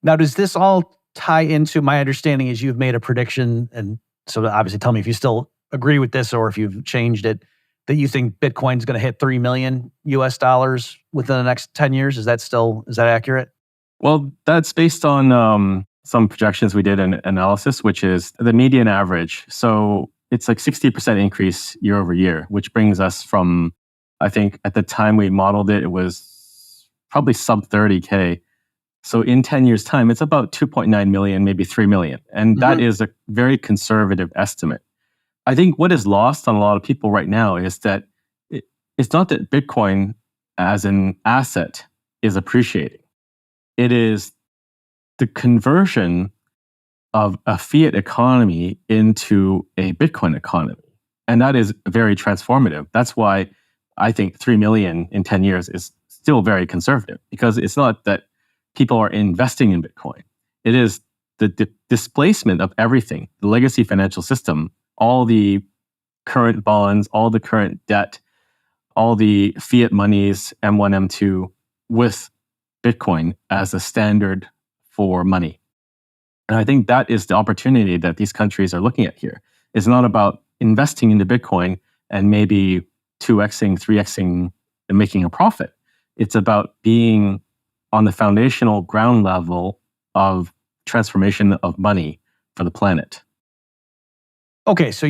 Now, does this all tie into, my understanding is you've made a prediction, and so obviously tell me if you still agree with this or if you've changed it, that you think Bitcoin's going to hit 3 million US dollars within the next 10 years. Is that accurate? Well, that's based on some projections we did in analysis, which is the median average. So it's like 60% increase year over year, which brings us from, I think at the time we modeled it, it was probably sub 30K. So in 10 years' time, it's about 2.9 million, maybe 3 million. And that is a very conservative estimate. I think what is lost on a lot of people right now is that it's not that Bitcoin as an asset is appreciating. It is the conversion of a fiat economy into a Bitcoin economy. And that is very transformative. That's why I think 3 million in 10 years is still very conservative, because it's not that people are investing in Bitcoin. It is the displacement of everything, the legacy financial system, all the current bonds, all the current debt, all the fiat monies, M1, M2, with Bitcoin as a standard for money. And I think that is the opportunity that these countries are looking at here. It's not about investing into Bitcoin and maybe 2xing, 3xing, and making a profit. It's about being on the foundational ground level of transformation of money for the planet. Okay, so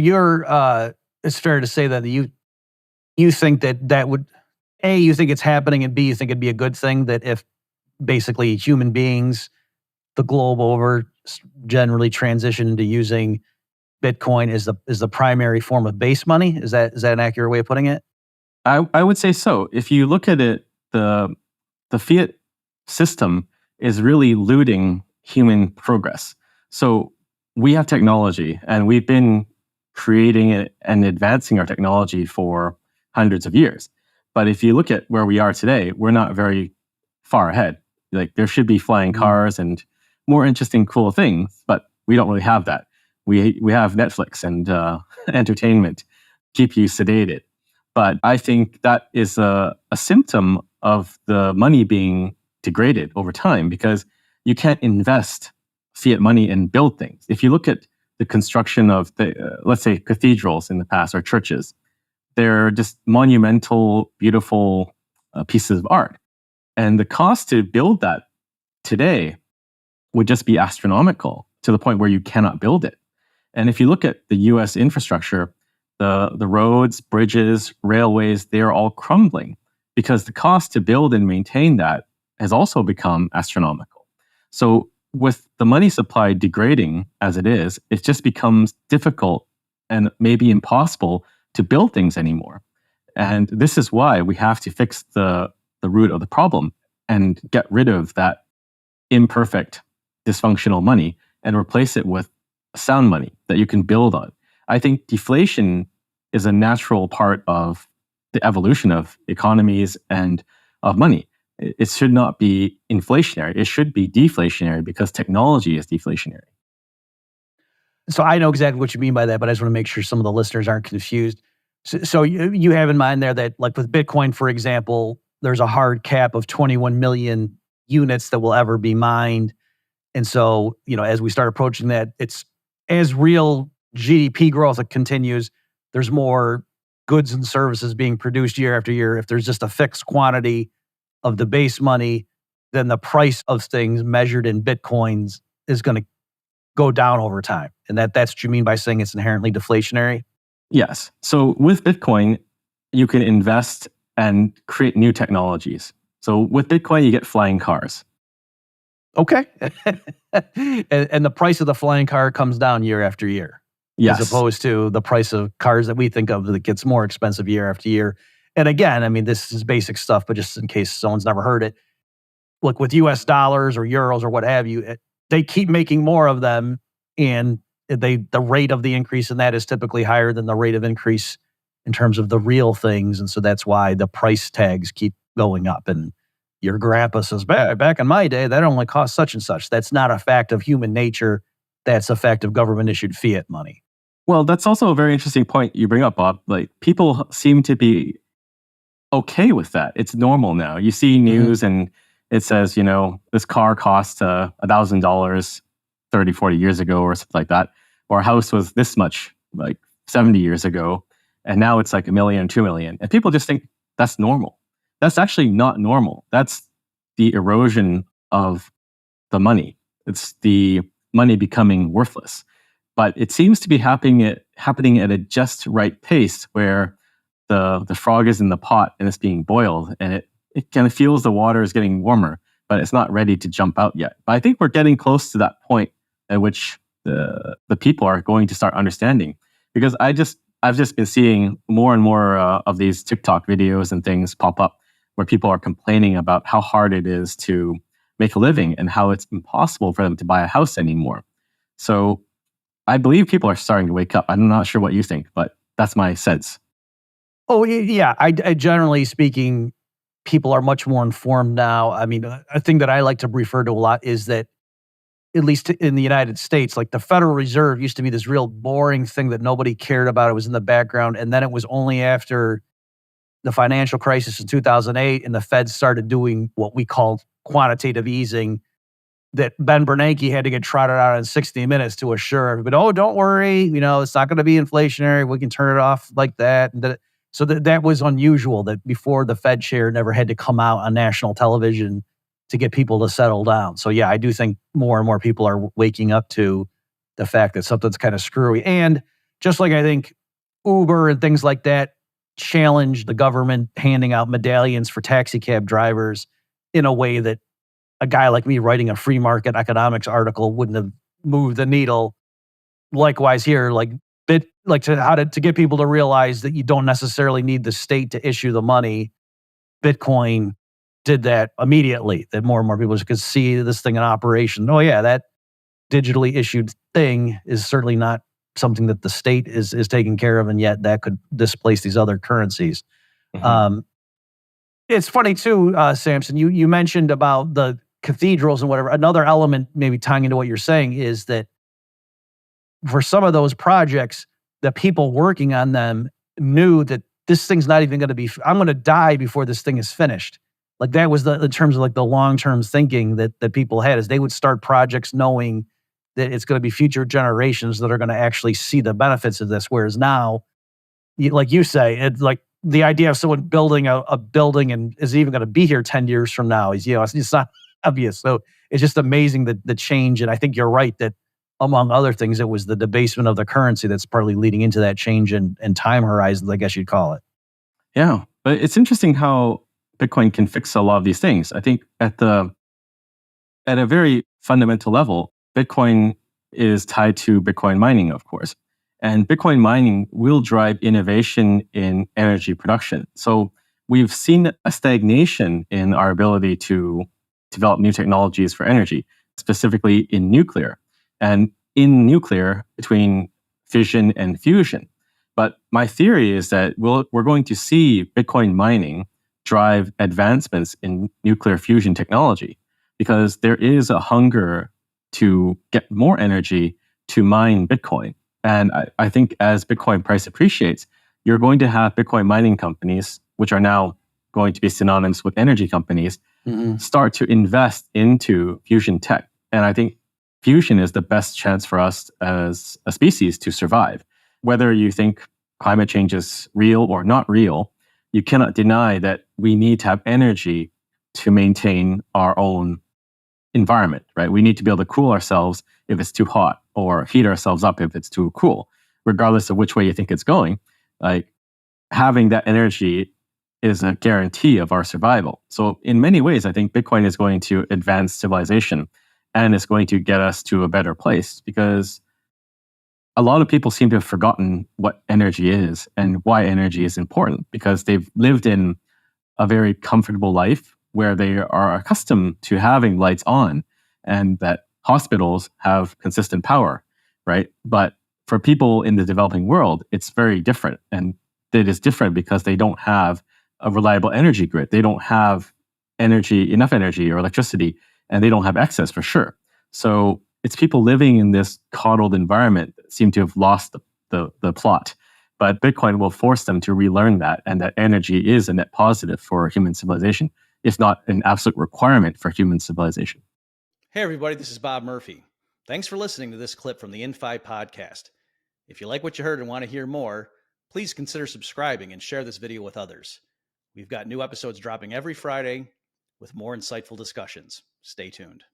it's fair to say that you think that would, A, you think it's happening, and B, you think it'd be a good thing that if basically human beings, the globe over, generally transition into using Bitcoin as the primary form of base money? Is that an accurate way of putting it? I would say so. If you look at it, the fiat system is really looting human progress. So we have technology, and we've been creating it and advancing our technology for hundreds of years. But if you look at where we are today, we're not very far ahead. Like, there should be flying cars and more interesting, cool things, but we don't really have that. We have Netflix and entertainment, keep you sedated. But I think that is a symptom of the money being degraded over time, because you can't invest fiat money and build things. If you look at the construction of let's say cathedrals in the past, or churches, they're just monumental, beautiful pieces of art. And the cost to build that today would just be astronomical, to the point where you cannot build it. And if you look at the US infrastructure, the roads, bridges, railways, they are all crumbling, because the cost to build and maintain that has also become astronomical. So with the money supply degrading as it is, it just becomes difficult and maybe impossible to build things anymore. And this is why we have to fix the root of the problem and get rid of that imperfect, dysfunctional money and replace it with sound money that you can build on. I think deflation is a natural part of the evolution of economies and of money. It should not be inflationary. It should be deflationary, because technology is deflationary. So I know exactly what you mean by that, but I just want to make sure some of the listeners aren't confused. So you have in mind there that, like with Bitcoin, for example, there's a hard cap of 21 million units that will ever be mined. And so, as we start approaching that, it's as real GDP growth continues, there's more goods and services being produced year after year. If there's just a fixed quantity of the base money, then the price of things measured in Bitcoins is going to go down over time. And that's what you mean by saying it's inherently deflationary? Yes. So with Bitcoin, you can invest and create new technologies. So with Bitcoin, you get flying cars. Okay. and the price of the flying car comes down year after year. Yes. As opposed to the price of cars that we think of that gets more expensive year after year. And again, I mean, this is basic stuff, but just in case someone's never heard it, look, with US dollars or euros or what have you, they keep making more of them, and the rate of the increase in that is typically higher than the rate of increase in terms of the real things. And so that's why the price tags keep going up. And your grandpa says, back in my day, that only cost such and such. That's not a fact of human nature. That's a fact of government-issued fiat money. Well, that's also a very interesting point you bring up, Bob. Like, people seem to be okay with that. It's normal now. You see news and it says, this car cost $1,000 30, 40 years ago or something like that. Or a house was this much like 70 years ago. And now it's like $1 million, $2 million. And people just think that's normal. That's actually not normal. That's the erosion of the money. It's the money becoming worthless. But it seems to be happening at a just right pace where the frog is in the pot and it's being boiled, and it kind of feels the water is getting warmer, but it's not ready to jump out yet. But I think we're getting close to that point at which the people are going to start understanding. Because I've just been seeing more and more of these TikTok videos and things pop up where people are complaining about how hard it is to make a living and how it's impossible for them to buy a house anymore. So I believe people are starting to wake up. I'm not sure what you think, but that's my sense. Oh, yeah. I generally speaking, people are much more informed now. I mean, a thing that I like to refer to a lot is that, at least in the United States, like the Federal Reserve used to be this real boring thing that nobody cared about. It was in the background. And then it was only after the financial crisis in 2008 and the Fed started doing what we called quantitative easing that Ben Bernanke had to get trotted out in 60 Minutes to assure everybody, oh, don't worry, it's not going to be inflationary. We can turn it off like that. So that was unusual that before the Fed chair never had to come out on national television to get people to settle down. So yeah, I do think more and more people are waking up to the fact that something's kind of screwy. And just like I think Uber and things like that challenge the government handing out medallions for taxi cab drivers in a way that a guy like me writing a free market economics article wouldn't have moved the needle. Likewise here, to get people to realize that you don't necessarily need the state to issue the money. Bitcoin did that immediately, that more and more people could see this thing in operation. Oh yeah, that digitally issued thing is certainly not something that the state is taking care of, and yet that could displace these other currencies. Mm-hmm. It's funny too, Samson, you mentioned about the cathedrals and whatever. Another element maybe tying into what you're saying is that for some of those projects, the people working on them knew that this thing's not even going to be, I'm going to die before this thing is finished. Like that was in terms of like the long-term thinking that people had, is they would start projects knowing that it's going to be future generations that are going to actually see the benefits of this. Whereas now, like you say, it's like the idea of someone building a building and is even going to be here 10 years from now is, it's not obvious. So it's just amazing that the change. And I think you're right that among other things, it was the debasement of the currency that's partly leading into that change in time horizons, I guess you'd call it. Yeah, but it's interesting how Bitcoin can fix a lot of these things. I think at a very fundamental level, Bitcoin is tied to Bitcoin mining, of course. And Bitcoin mining will drive innovation in energy production. So we've seen a stagnation in our ability to develop new technologies for energy, specifically in nuclear. And in nuclear, between fission and fusion. But my theory is that we're going to see Bitcoin mining drive advancements in nuclear fusion technology, because there is a hunger to get more energy to mine Bitcoin. And I think as Bitcoin price appreciates, you're going to have Bitcoin mining companies, which are now going to be synonymous with energy companies, start to invest into fusion tech. And I think fusion is the best chance for us as a species to survive. Whether you think climate change is real or not real, you cannot deny that we need to have energy to maintain our own environment, right? We need to be able to cool ourselves if it's too hot, or heat ourselves up if it's too cool, regardless of which way you think it's going. Like, having that energy is a guarantee of our survival. So in many ways, I think Bitcoin is going to advance civilization, and it's going to get us to a better place, because a lot of people seem to have forgotten what energy is and why energy is important, because they've lived in a very comfortable life where they are accustomed to having lights on and that hospitals have consistent power, right? But for people in the developing world, it's very different. And it is different because they don't have a reliable energy grid. They don't have enough energy or electricity, and they don't have access for sure. So it's people living in this coddled environment that seem to have lost the plot. But Bitcoin will force them to relearn that, and that energy is a net positive for human civilization. if not an absolute requirement for human civilization. Hey, everybody, this is Bob Murphy. Thanks for listening to this clip from the InFi podcast. If you like what you heard and want to hear more, please consider subscribing and share this video with others. We've got new episodes dropping every Friday with more insightful discussions. Stay tuned.